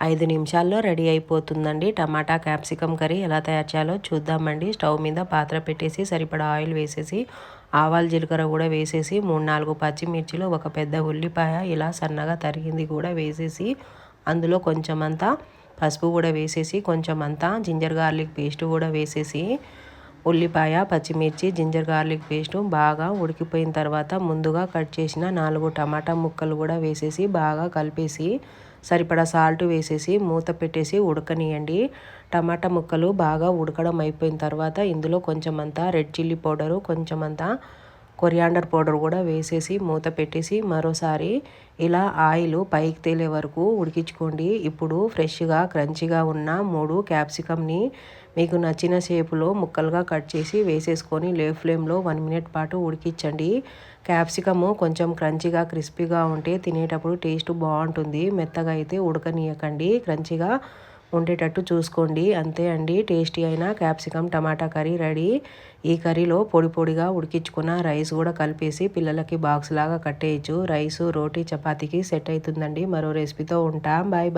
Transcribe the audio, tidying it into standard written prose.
5 నిమిషాల్లో రెడీ అయిపోతుందండి. టమాటా capsicum curry ఎలా తయారు చేయాలో చూద్దామండి. స్టవ్ మీద పాత్ర పెట్టేసి సరిపడా ఆయిల్ వేసేసి ఆవాలు జీలకర్ర కూడా వేసేసి 3-4 పచ్చిమిర్చిలు, ఒక పెద్ద ఉల్లిపాయ ఇలా సన్నగా తరిగింది కూడా వేసేసి అందులో కొంచెం అంతా పసుపు కూడా వేసేసి కొంచెం అంతా జింజర్ గార్లిక్ పేస్ట్ కూడా వేసేసి ఉల్లిపాయ, పచ్చిమిర్చి, జింజర్ గార్లిక్ పేస్ట్ బాగా ఉడికిపోయిన తర్వాత ముందుగా కట్ చేసిన 4 టమాటా ముక్కలు కూడా వేసేసి బాగా కలిపేసి సరిపడా సాల్ట్ వేసేసి మూత పెట్టేసి ఉడకనియండి. టమాటా ముక్కలు బాగా ఉడకడం అయిపోయిన తర్వాత ఇందులో కొంచెం అంతా రెడ్ చిల్లీ పౌడరు, కొంచెం అంతా కొరియాండర్ పౌడర్ కూడా వేసేసి మూత పెట్టేసి మరోసారి ఇలా ఆయిల్ పైకి తేలే వరకు ఉడికించుకోండి. ఇప్పుడు ఫ్రెష్గా క్రంచిగా ఉన్న 3 క్యాప్సికమ్ని మీకు నచ్చిన షేపులో ముక్కలుగా కట్ చేసి వేసేసుకొని లో ఫ్లేమ్లో 1 మినిట్ పాటు ఉడికించండి. క్యాప్సికము కొంచెం క్రంచిగా క్రిస్పీగా ఉంటే తినేటప్పుడు టేస్ట్ బాగుంటుంది. మెత్తగా అయితే ఉడకనీయకండి, క్రంచిగా ఉండేటట్టు చూసుకోండి. అంతే అండి, టేస్టీ అయిన క్యాప్సికమ్ టమాటా కర్రీ రెడీ. ఈ కర్రీలో పొడి పొడిగా ఉడికించుకున్న రైస్ కూడా కలిపేసి పిల్లలకి బాక్స్ లాగా కట్టేయచ్చు. రైసు, రోటీ, చపాతీకి సెట్ అవుతుందండి. మరో రెసిపీతో ఉంటాం. Bye bye.